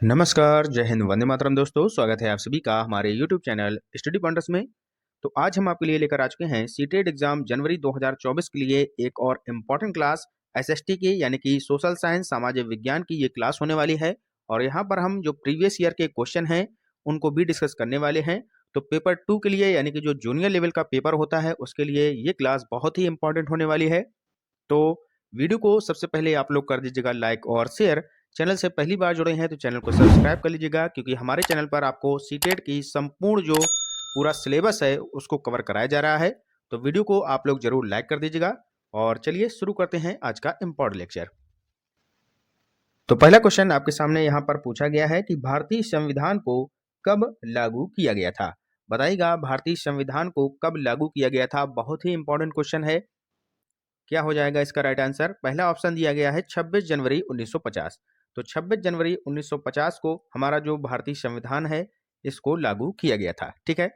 नमस्कार, जय हिंद, वंदे मातरम दोस्तों। स्वागत है आप सभी का हमारे यूट्यूब चैनल स्टडी पॉइंटर्स में। तो आज हम आपके लिए लेकर आ चुके हैं सीटेट एग्जाम जनवरी 2024 के लिए एक और इम्पॉर्टेंट क्लास एसएसटी की, यानी कि सोशल साइंस सामाजिक विज्ञान की ये क्लास होने वाली है। और यहाँ पर हम जो प्रीवियस ईयर के क्वेश्चन हैं उनको भी डिस्कस करने वाले हैं। तो पेपर 2 के लिए, यानी कि जो जूनियर लेवल का पेपर होता है, उसके लिए ये क्लास बहुत ही इंपॉर्टेंट होने वाली है। तो वीडियो को सबसे पहले आप लोग कर दीजिएगा लाइक और शेयर। चैनल से पहली बार जुड़े हैं तो चैनल को सब्सक्राइब कर लीजिएगा, क्योंकि हमारे चैनल पर आपको सीटेट की संपूर्ण जो पूरा सिलेबस है उसको कवर कराया जा रहा है। तो वीडियो को आप लोग जरूर लाइक कर दीजिएगा। और चलिए शुरू करते हैं आज का इम्पोर्टेंट लेक्चर। तो पहला क्वेश्चन आपके सामने यहाँ पर पूछा गया है कि भारतीय संविधान को कब लागू किया गया था। बताइएगा, भारतीय संविधान को कब लागू किया गया था। बहुत ही इंपॉर्टेंट क्वेश्चन है। क्या हो जाएगा इसका राइट आंसर? पहला ऑप्शन दिया गया है 26 जनवरी 1950। तो 26 जनवरी 1950 को हमारा जो भारतीय संविधान है इसको लागू किया गया था। ठीक है,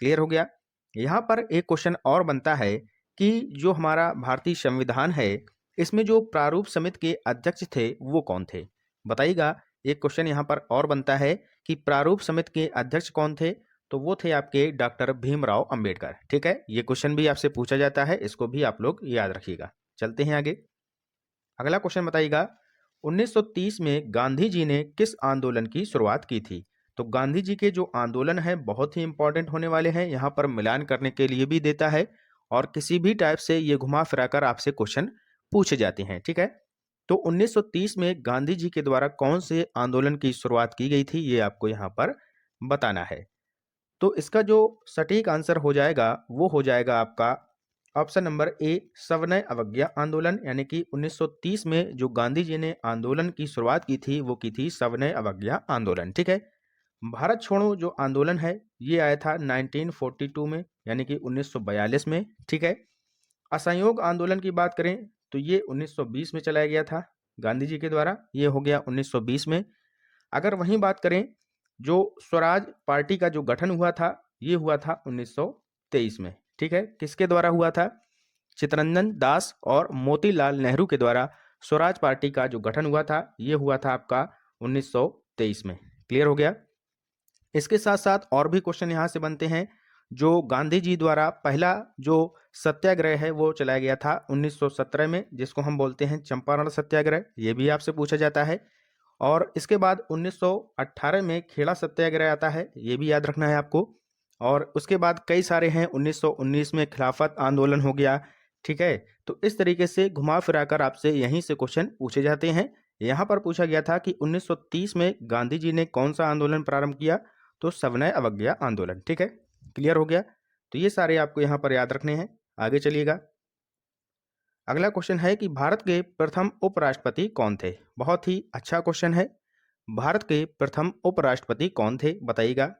क्लियर हो गया। यहाँ पर एक क्वेश्चन और बनता है कि जो हमारा भारतीय संविधान है इसमें जो प्रारूप समिति के अध्यक्ष थे वो कौन थे। बताइएगा, एक क्वेश्चन यहाँ पर और बनता है कि प्रारूप समिति के अध्यक्ष कौन थे। तो वो थे आपके डॉक्टर भीमराव अंबेडकर। ठीक है, ये क्वेश्चन भी आपसे पूछा जाता है, इसको भी आप लोग याद रखिएगा। चलते हैं आगे। अगला क्वेश्चन बताइएगा, 1930 में गांधी जी ने किस आंदोलन की शुरुआत की थी। तो गांधी जी के जो आंदोलन है बहुत ही इंपॉर्टेंट होने वाले हैं। यहाँ पर मिलान करने के लिए भी देता है और किसी भी टाइप से ये घुमा फिराकर आपसे क्वेश्चन पूछे जाते हैं। ठीक है, तो 1930 में गांधी जी के द्वारा कौन से आंदोलन की शुरुआत की गई थी ये आपको यहाँ पर बताना है। तो इसका जो सटीक आंसर हो जाएगा वो हो जाएगा आपका ऑप्शन नंबर ए, सविनय अवज्ञा आंदोलन। यानी कि 1930 में जो गांधी जी ने आंदोलन की शुरुआत की थी वो की थी सविनय अवज्ञा आंदोलन। ठीक है, भारत छोड़ो जो आंदोलन है ये आया था 1942 में, यानी कि 1942 में। ठीक है, असहयोग आंदोलन की बात करें तो ये 1920 में चलाया गया था गांधी जी के द्वारा, ये हो गया 1920 में। अगर वहीं बात करें जो स्वराज पार्टी का जो गठन हुआ था ये हुआ था 1923 में। ठीक है, किसके द्वारा हुआ था? चित्तरंजन दास और मोतीलाल नेहरू के द्वारा स्वराज पार्टी का जो गठन हुआ था ये हुआ था आपका 1923 में। क्लियर हो गया। इसके साथ साथ और भी क्वेश्चन यहाँ से बनते हैं। जो गांधी जी द्वारा पहला जो सत्याग्रह है वो चलाया गया था 1917 में, जिसको हम बोलते हैं चंपारण सत्याग्रह, ये भी आपसे पूछा जाता है। और इसके बाद 1918 में खेड़ा सत्याग्रह आता है, ये भी याद रखना है आपको। और उसके बाद कई सारे हैं, 1919 में खिलाफत आंदोलन हो गया। ठीक है, तो इस तरीके से घुमा फिराकर आपसे यहीं से क्वेश्चन पूछे जाते हैं। यहाँ पर पूछा गया था कि 1930 में गांधी जी ने कौन सा आंदोलन प्रारंभ किया। तो सविनय अवज्ञा आंदोलन। ठीक है, क्लियर हो गया। तो ये सारे आपको यहाँ पर याद रखने हैं। आगे चलिएगा। अगला क्वेश्चन है कि भारत के प्रथम उपराष्ट्रपति कौन थे। बहुत ही अच्छा क्वेश्चन है। भारत के प्रथम उपराष्ट्रपति कौन थे बताइएगा।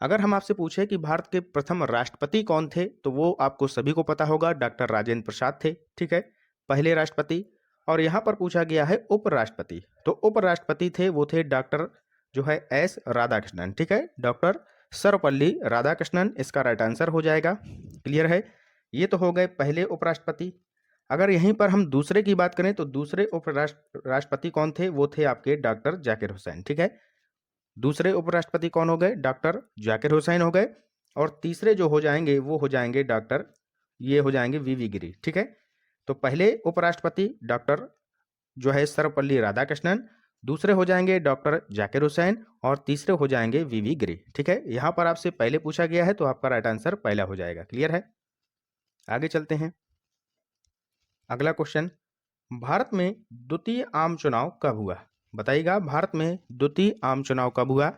अगर हम आपसे पूछे कि भारत के प्रथम राष्ट्रपति कौन थे तो वो आपको सभी को पता होगा, डॉक्टर राजेंद्र प्रसाद थे। ठीक है, पहले राष्ट्रपति। और यहाँ पर पूछा गया है उपराष्ट्रपति, तो उपराष्ट्रपति थे वो थे डॉक्टर जो है एस राधाकृष्णन। ठीक है, डॉक्टर सर्वपल्ली राधाकृष्णन इसका राइट आंसर हो जाएगा। क्लियर है, ये तो हो गए पहले उपराष्ट्रपति। अगर यहीं पर हम दूसरे की बात करें तो दूसरे उपराष्ट्रपति कौन थे? वो थे आपके डॉक्टर जाकिर हुसैन। ठीक है, दूसरे उपराष्ट्रपति कौन हो गए? डॉक्टर जाकिर हुसैन हो गए। और तीसरे जो हो जाएंगे वो हो जाएंगे डॉक्टर, ये हो जाएंगे वीवी गिरी। ठीक है, तो पहले उपराष्ट्रपति डॉक्टर जो है सर्वपल्ली राधाकृष्णन, दूसरे हो जाएंगे डॉक्टर जाकिर हुसैन और तीसरे हो जाएंगे वीवी गिरी। ठीक है, यहाँ पर आपसे पहले पूछा गया है तो आपका राइट आंसर पहला हो जाएगा। क्लियर है, आगे चलते हैं। अगला क्वेश्चन, भारत में द्वितीय आम चुनाव कब हुआ। बताइएगा, भारत में द्वितीय आम चुनाव कब हुआ।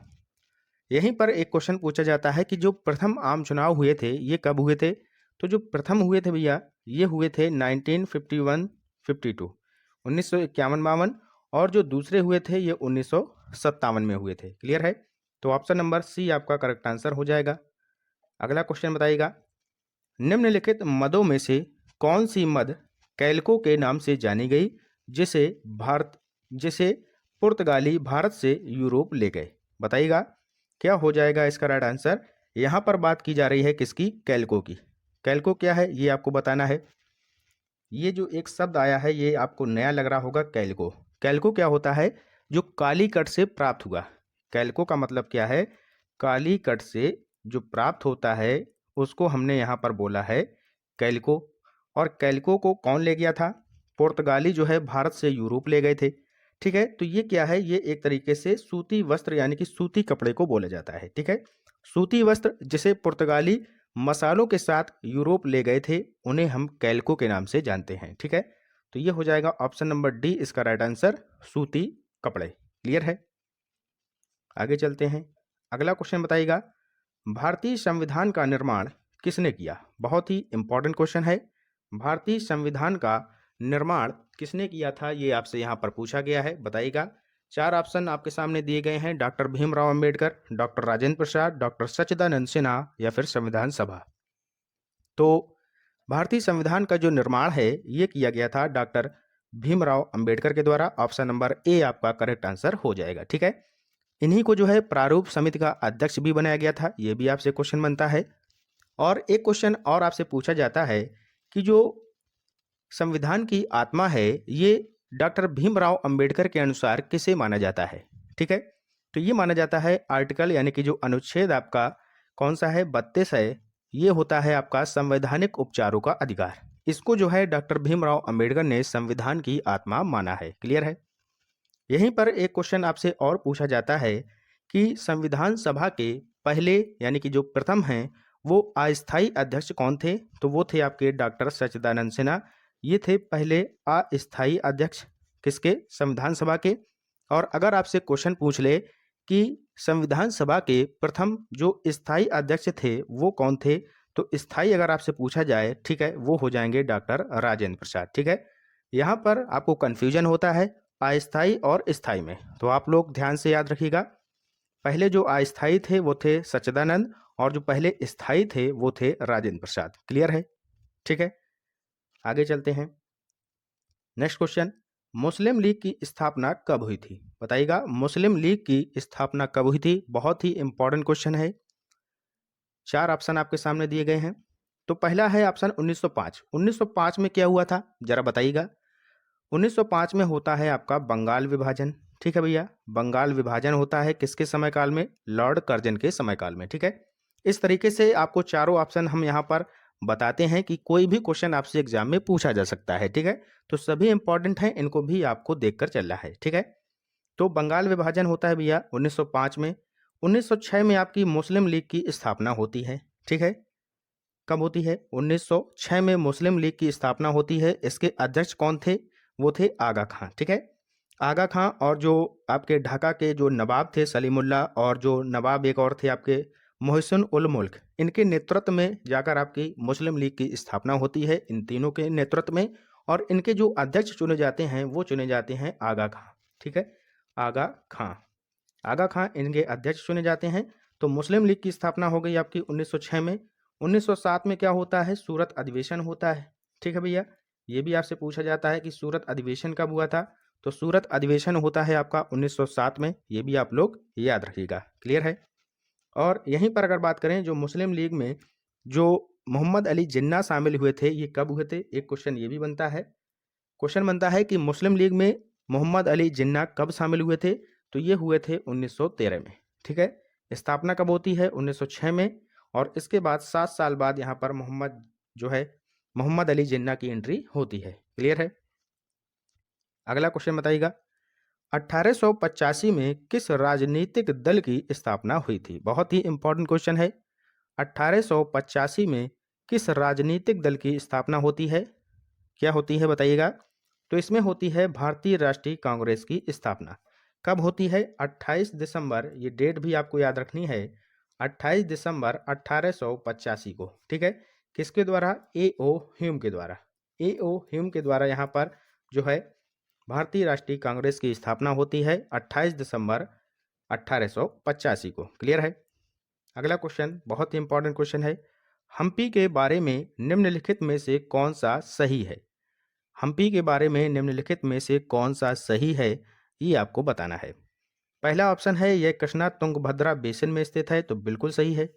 यहीं पर एक क्वेश्चन पूछा जाता है कि जो प्रथम आम चुनाव हुए थे ये कब हुए थे। तो जो प्रथम हुए थे भैया ये हुए थे 1951-52, 1951-52। और जो दूसरे हुए थे ये 1957 में हुए थे। क्लियर है, तो ऑप्शन नंबर सी आपका करेक्ट आंसर हो जाएगा। अगला क्वेश्चन बताइएगा, निम्नलिखित मदों में से कौन सी मद कैल्को के नाम से जानी गई जिसे पुर्तगाली भारत से यूरोप ले गए। बताइएगा क्या हो जाएगा इसका राइट आंसर। यहाँ पर बात की जा रही है किसकी? कैल्को की। कैल्को क्या है ये आपको बताना है। ये जो एक शब्द आया है ये आपको नया लग रहा होगा, कैल्को। कैल्को क्या होता है? जो कालीकट से प्राप्त हुआ। कैल्को का मतलब क्या है? कालीकट से जो प्राप्त होता है उसको हमने यहाँ पर बोला है कैल्को। और कैल्को को कौन ले गया था? पुर्तगाली जो है भारत से यूरोप ले गए थे। ठीक है, तो ये क्या है? ये एक तरीके से सूती वस्त्र यानी कि सूती कपड़े को बोला जाता है। ठीक है, सूती वस्त्र जिसे पुर्तगाली मसालों के साथ यूरोप ले गए थे उन्हें हम कैल्को के नाम से जानते हैं। ठीक है, तो ये हो जाएगा ऑप्शन नंबर डी इसका राइट आंसर, सूती कपड़े। क्लियर है? आगे चलते हैं। अगला क्वेश्चन बताइएगा, भारतीय संविधान का निर्माण किसने किया? बहुत ही इंपॉर्टेंट क्वेश्चन है। भारतीय संविधान का निर्माण किसने किया था, ये आपसे यहाँ पर पूछा गया है, बताइएगा। 4 ऑप्शन आपके सामने दिए गए हैं, doctor Bhimrao Ambedkar, doctor Rajendra Prasad, doctor सच्चिदानंद सिन्हा या फिर संविधान सभा। तो भारतीय संविधान का जो निर्माण है ये किया गया था डॉक्टर भीमराव अंबेडकर के द्वारा। ऑप्शन नंबर ए आपका करेक्ट आंसर हो जाएगा। ठीक है, इन्हीं को जो है प्रारूप समिति का अध्यक्ष भी बनाया गया था, ये भी आपसे क्वेश्चन बनता है। और एक क्वेश्चन और आपसे पूछा जाता है कि जो संविधान की आत्मा है ये डॉक्टर भीमराव अंबेडकर के अनुसार किसे माना जाता है? ठीक है, तो ये माना जाता है आर्टिकल यानी कि जो अनुच्छेद आपका कौन सा है, 32 है, ये होता है आपका संवैधानिक उपचारों का अधिकार। इसको जो है डॉक्टर भीमराव अंबेडकर ने संविधान की आत्मा माना है। क्लियर है? यहीं पर एक क्वेश्चन आपसे और पूछा जाता है कि संविधान सभा के पहले यानी कि जो प्रथम हैं वो अस्थायी अध्यक्ष कौन थे? तो वो थे आपके डॉक्टर सच्चिदानंद सिन्हा। ये थे पहले अस्थायी अध्यक्ष किसके? संविधान सभा के। और अगर आपसे क्वेश्चन पूछ ले कि संविधान सभा के प्रथम जो स्थायी अध्यक्ष थे वो कौन थे, तो स्थायी अगर आपसे पूछा जाए, ठीक है, वो हो जाएंगे डॉक्टर राजेंद्र प्रसाद। ठीक है, यहाँ पर आपको कन्फ्यूजन होता है अस्थायी और स्थायी में, तो आप लोग ध्यान से याद रखिएगा। पहले जो अस्थायी थे वो थे सच्चिदानंद और जो पहले स्थायी थे वो थे राजेंद्र प्रसाद। क्लियर है? ठीक है, आगे चलते हैं। नेक्स्ट क्वेश्चन, मुस्लिम लीग की स्थापना कब हुई थी? बताइएगा, मुस्लिम लीग की स्थापना कब हुई थी? बहुत ही इंपॉर्टेंट क्वेश्चन है। 4 ऑप्शन आपके सामने दिए गए हैं। तो पहला है ऑप्शन 1905। 1905 में क्या हुआ था जरा बताइएगा। 1905 में होता है आपका बंगाल विभाजन। ठीक है भैया, बंगाल विभाजन होता है किसके समय काल में? लॉर्ड कर्जन के समय काल में। ठीक है, इस तरीके से आपको चारों ऑप्शन हम यहाँ पर बताते हैं कि कोई भी क्वेश्चन आपसे एग्जाम में पूछा जा सकता है। ठीक है, तो सभी इंपॉर्टेंट हैं, इनको भी आपको देखकर चलना है। ठीक है, तो बंगाल विभाजन होता है भैया 1905 में। 1906 में आपकी मुस्लिम लीग की स्थापना होती है। ठीक है, कब होती है? 1906 में मुस्लिम लीग की स्थापना होती है। इसके अध्यक्ष कौन थे? वो थे आगा खां। ठीक है, आगा खां और जो आपके ढाका के जो नवाब थे सलीमुल्लाह और जो नवाब एक और थे आपके मोहसिन उल मुल्क, इनके नेतृत्व में जाकर आपकी मुस्लिम लीग की स्थापना होती है, इन तीनों के नेतृत्व में। और इनके जो अध्यक्ष चुने जाते हैं वो चुने जाते हैं आगा खां। ठीक है, आगा खां, आगा खां इनके अध्यक्ष चुने जाते हैं। तो मुस्लिम लीग की स्थापना हो गई आपकी 1906 में। 1907 में क्या होता है? सूरत अधिवेशन होता है। ठीक है भैया, ये भी आपसे पूछा जाता है कि सूरत अधिवेशन कब हुआ था? तो सूरत अधिवेशन होता है आपका 1907 में, ये भी आप लोग याद रखिएगा। क्लियर है? और यहीं पर अगर बात करें जो मुस्लिम लीग में जो मोहम्मद अली जिन्ना शामिल हुए थे, ये कब हुए थे? एक क्वेश्चन ये भी बनता है। क्वेश्चन बनता है कि मुस्लिम लीग में मोहम्मद अली जिन्ना कब शामिल हुए थे? तो ये हुए थे 1913 में। ठीक है, स्थापना कब होती है? 1906 में। और इसके बाद 7 साल बाद यहाँ पर मोहम्मद अली जिन्ना की एंट्री होती है। क्लियर है? अगला क्वेश्चन बताइएगा, 1885 में किस राजनीतिक दल की स्थापना हुई थी? बहुत ही इंपॉर्टेंट क्वेश्चन है। 1885 में किस राजनीतिक दल की स्थापना होती है? क्या होती है बताइएगा। तो इसमें होती है भारतीय राष्ट्रीय कांग्रेस की स्थापना। कब होती है? 28 दिसंबर, ये डेट भी आपको याद रखनी है, 28 दिसंबर 1885 को। ठीक है, किसके द्वारा? ए.ओ. ह्यूम के द्वारा। ए.ओ. ह्यूम के द्वारा यहाँ पर जो है भारतीय राष्ट्रीय कांग्रेस की स्थापना होती है 28 दिसंबर 1885 को। क्लियर है? अगला क्वेश्चन बहुत ही इंपॉर्टेंट क्वेश्चन है, हम्पी के बारे में निम्नलिखित में से कौन सा सही है? हम्पी के बारे में निम्नलिखित में से कौन सा सही है, ये आपको बताना है। पहला ऑप्शन है यह कृष्णा तुंगभद्रा बेसिन में स्थित है, तो बिल्कुल सही है।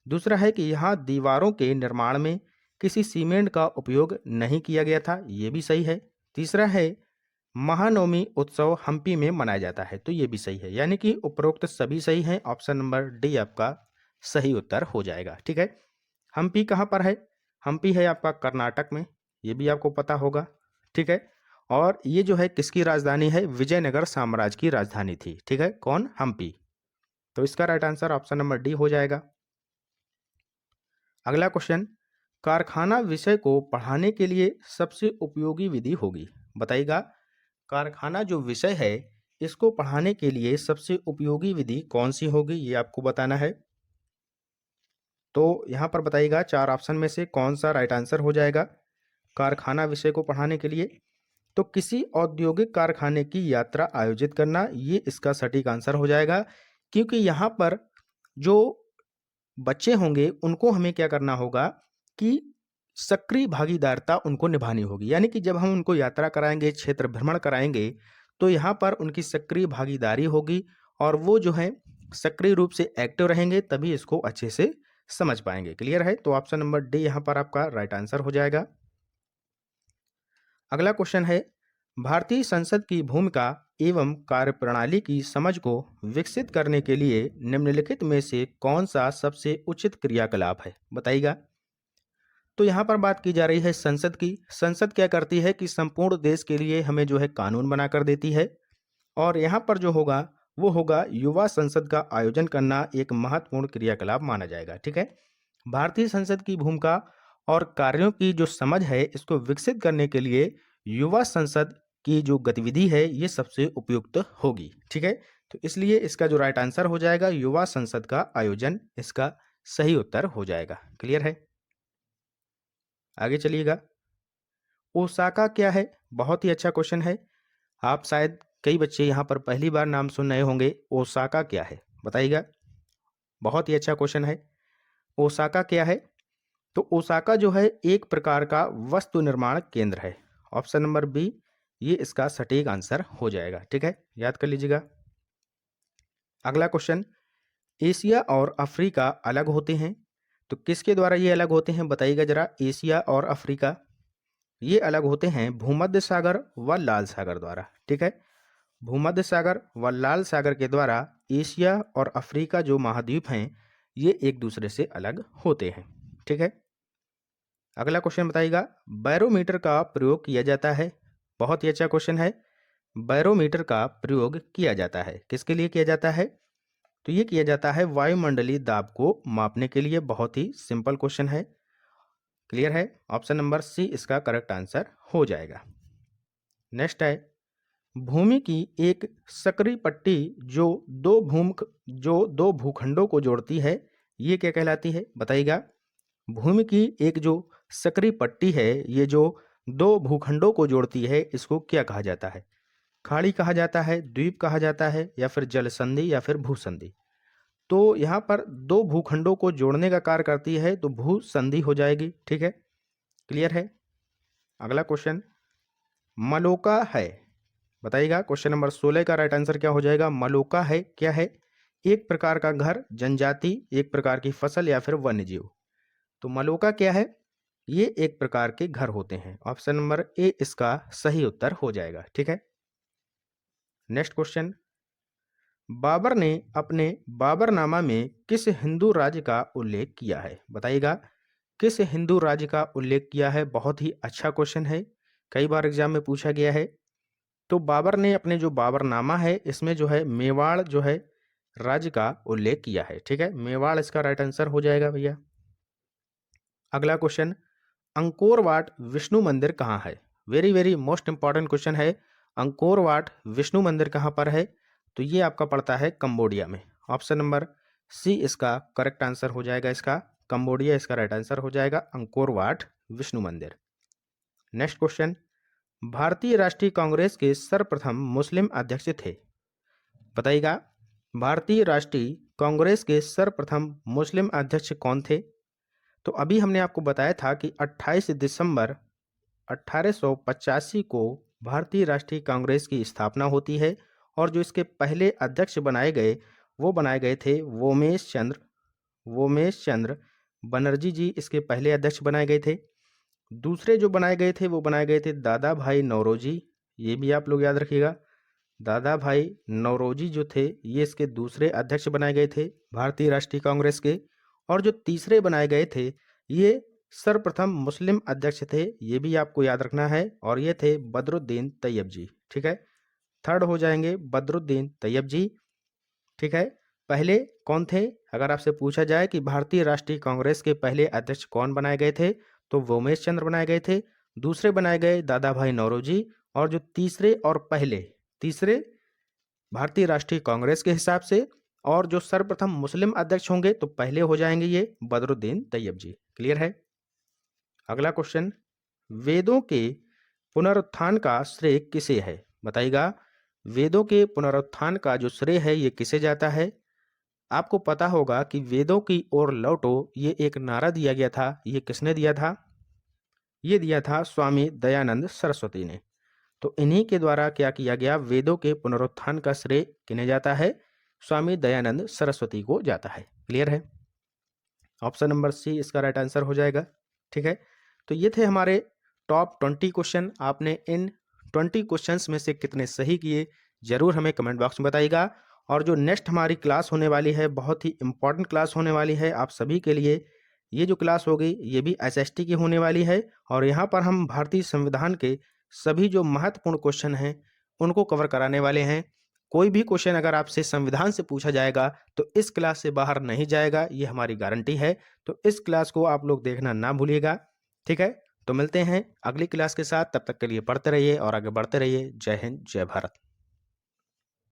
दूसरा है कि यहाँ दीवारों के निर्माण में किसी सीमेंट का उपयोग नहीं किया गया था, ये भी सही है। तीसरा है महानवमी उत्सव हम्पी में मनाया जाता है। तो ये भी सही है, यानी कि उपरोक्त सभी सही हैं। ऑप्शन नंबर डी आपका सही उत्तर हो जाएगा। ठीक है, हम्पी कहाँ पर है? हम्पी है आपका कर्नाटक में, ये भी आपको पता होगा। ठीक है, और ये जो है किसकी राजधानी है? विजयनगर साम्राज्य की राजधानी थी। ठीक है, कौन? हम्पी। तो इसका right answer option number D हो जाएगा। अगला क्वेश्चन, कारखाना विषय को पढ़ाने के लिए सबसे उपयोगी विधि होगी, बताइएगा। कारखाना जो विषय है इसको पढ़ाने के लिए सबसे उपयोगी विधि कौन सी होगी, ये आपको बताना है। तो यहाँ पर बताइएगा चार ऑप्शन में से कौन सा राइट आंसर हो जाएगा कारखाना विषय को पढ़ाने के लिए। तो किसी औद्योगिक कारखाने की यात्रा आयोजित करना, ये इसका सटीक आंसर हो जाएगा, क्योंकि यहाँ पर जो बच्चे होंगे उनको हमें क्या करना होगा कि सक्रिय भागीदारिता उनको निभानी होगी। यानी कि जब हम उनको यात्रा कराएंगे, क्षेत्र भ्रमण कराएंगे, तो यहाँ पर उनकी सक्रिय भागीदारी होगी और वो जो है सक्रिय रूप से एक्टिव रहेंगे, तभी इसको अच्छे से समझ पाएंगे। क्लियर है? तो ऑप्शन नंबर डी यहाँ पर आपका राइट आंसर हो जाएगा। अगला क्वेश्चन है, भारतीय संसद की भूमिका एवं कार्यप्रणाली की समझ को विकसित करने के लिए निम्नलिखित में से कौन सा सबसे उचित क्रियाकलाप है, बताइएगा। तो यहाँ पर बात की जा रही है संसद की। संसद क्या करती है कि संपूर्ण देश के लिए हमें जो है कानून बना कर देती है, और यहाँ पर जो होगा वो होगा युवा संसद का आयोजन करना एक महत्वपूर्ण क्रियाकलाप माना जाएगा। ठीक है, भारतीय संसद की भूमिका और कार्यों की जो समझ है इसको विकसित करने के लिए युवा संसद की जो गतिविधि है ये सबसे उपयुक्त होगी। ठीक है, तो इसलिए इसका जो राइट आंसर हो जाएगा युवा संसद का आयोजन, इसका सही उत्तर हो जाएगा। क्लियर है? आगे चलिएगा। ओसाका क्या है? बहुत ही अच्छा क्वेश्चन है। आप शायद कई बच्चे यहाँ पर पहली बार नाम सुन रहे होंगे। ओसाका क्या है, बताइएगा। बहुत ही अच्छा क्वेश्चन है। ओसाका क्या है? तो ओसाका जो है एक प्रकार का वस्तु निर्माण केंद्र है। ऑप्शन नंबर बी ये इसका सटीक आंसर हो जाएगा। ठीक है, याद कर लीजिएगा। अगला क्वेश्चन, एशिया और अफ्रीका अलग होते हैं, तो किसके द्वारा ये अलग होते हैं, बताइएगा जरा। एशिया और अफ्रीका ये अलग होते हैं भूमध्य सागर व लाल सागर द्वारा। ठीक है, भूमध्य सागर व लाल सागर के द्वारा एशिया और अफ्रीका जो महाद्वीप हैं ये एक दूसरे से अलग होते हैं। ठीक है, अगला क्वेश्चन बताइएगा, बैरोमीटर का प्रयोग किया जाता है। बहुत ही अच्छा क्वेश्चन है। बैरोमीटर का प्रयोग किया जाता है, किसके लिए किया जाता है? तो ये किया जाता है वायुमंडलीय दाब को मापने के लिए। बहुत ही सिंपल क्वेश्चन है। क्लियर है? ऑप्शन नंबर सी इसका करेक्ट आंसर हो जाएगा। नेक्स्ट है, भूमि की एक सक्रिय पट्टी जो दो भूखंडों को जोड़ती है, ये क्या कहलाती है, बताइएगा। भूमि की एक जो सक्रिय पट्टी है ये जो दो भूखंडों को जोड़ती है, इसको क्या कहा जाता है? खाड़ी कहा जाता है, द्वीप कहा जाता है, या फिर जल संधि, या फिर भूसंधि। तो यहाँ पर दो भूखंडों को जोड़ने का कार्य करती है, तो भू संधि हो जाएगी। ठीक है, क्लियर है? अगला क्वेश्चन, मलोका है, बताइएगा। क्वेश्चन नंबर 16 का राइट आंसर क्या हो जाएगा? मलोका है क्या है? एक प्रकार का घर, जनजाति, एक प्रकार की फसल, या फिर वन्य जीव। तो मलोका क्या है? ये एक प्रकार के घर होते हैं। ऑप्शन नंबर ए इसका सही उत्तर हो जाएगा। ठीक है, नेक्स्ट क्वेश्चन, बाबर ने अपने बाबरनामा में किस हिंदू राज्य का उल्लेख किया है, बताइएगा। किस हिंदू राज्य का उल्लेख किया है? बहुत ही अच्छा क्वेश्चन है, कई बार एग्जाम में पूछा गया है। तो बाबर ने अपने जो बाबरनामा है इसमें जो है मेवाड़ जो है राज्य का उल्लेख किया है। ठीक है, मेवाड़ इसका राइट आंसर हो जाएगा भैया। अगला क्वेश्चन, अंकोर वाट विष्णु मंदिर कहाँ है? Very very most important question है। अंकोर वाट विष्णु मंदिर कहाँ पर है? तो ये आपका पड़ता है कंबोडिया में। ऑप्शन नंबर सी इसका करेक्ट आंसर हो जाएगा। इसका कंबोडिया इसका राइट आंसर हो जाएगा, अंकोर वाट विष्णु मंदिर। नेक्स्ट क्वेश्चन, भारतीय राष्ट्रीय कांग्रेस के सर्वप्रथम मुस्लिम अध्यक्ष थे, बताइएगा। भारतीय राष्ट्रीय कांग्रेस के सर्वप्रथम मुस्लिम अध्यक्ष कौन थे? तो अभी हमने आपको बताया था कि 28 दिसंबर 1885 को भारतीय राष्ट्रीय कांग्रेस की स्थापना होती है, और जो इसके पहले अध्यक्ष बनाए गए वो बनाए गए थे वोमेश चंद्र बनर्जी जी, इसके पहले अध्यक्ष बनाए गए थे। दूसरे जो बनाए गए थे वो बनाए गए थे दादा भाई नौरोजी, ये भी आप लोग याद रखिएगा। दादा भाई नौरोजी जो थे ये इसके दूसरे अध्यक्ष बनाए गए थे भारतीय राष्ट्रीय कांग्रेस के, और जो तीसरे बनाए गए थे ये सर्वप्रथम मुस्लिम अध्यक्ष थे, ये भी आपको याद रखना है, और ये थे बदरुद्दीन तैयब जी। ठीक है, थर्ड हो जाएंगे बदरुद्दीन तैयब जी। ठीक है, पहले कौन थे? अगर आपसे पूछा जाए कि भारतीय राष्ट्रीय कांग्रेस के पहले अध्यक्ष कौन बनाए गए थे, तो वोमेश चंद्र बनाए गए थे। दूसरे बनाए गए दादा भाई नौरोजी, और जो तीसरे और पहले, तीसरे भारतीय राष्ट्रीय कांग्रेस के हिसाब से, और जो सर्वप्रथम मुस्लिम अध्यक्ष होंगे तो पहले हो जाएंगे ये बदरुद्दीन तैयब जी। क्लियर है? अगला क्वेश्चन, वेदों के पुनरुत्थान का श्रेय किसे है? बताइएगा, वेदों के पुनरुत्थान का जो श्रेय है ये किसे जाता है? आपको पता होगा कि वेदों की ओर लौटो ये एक नारा दिया गया था, ये किसने दिया था? ये दिया था स्वामी दयानंद सरस्वती ने। तो इन्हीं के द्वारा क्या किया गया, वेदों के पुनरुत्थान का श्रेय किन्हें जाता है? स्वामी दयानंद सरस्वती को जाता है। क्लियर है? ऑप्शन नंबर सी इसका राइट आंसर हो जाएगा। ठीक है, तो ये थे हमारे टॉप 20 क्वेश्चन। आपने इन 20 क्वेश्चंस में से कितने सही किए जरूर हमें कमेंट बॉक्स में बताइएगा। और जो नेक्स्ट हमारी क्लास होने वाली है, बहुत ही इंपॉर्टेंट क्लास होने वाली है आप सभी के लिए। ये जो क्लास होगी ये भी एसएसटी की होने वाली है, और यहाँ पर हम भारतीय संविधान के सभी जो महत्वपूर्ण क्वेश्चन हैं उनको कवर कराने वाले हैं। कोई भी क्वेश्चन अगर आपसे संविधान से पूछा जाएगा तो इस क्लास से बाहर नहीं जाएगा, ये हमारी गारंटी है। तो इस क्लास को आप लोग देखना ना भूलिएगा। ठीक है, तो मिलते हैं अगली क्लास के साथ, तब तक के लिए पढ़ते रहिए और आगे बढ़ते रहिए। जय हिंद, जय भारत।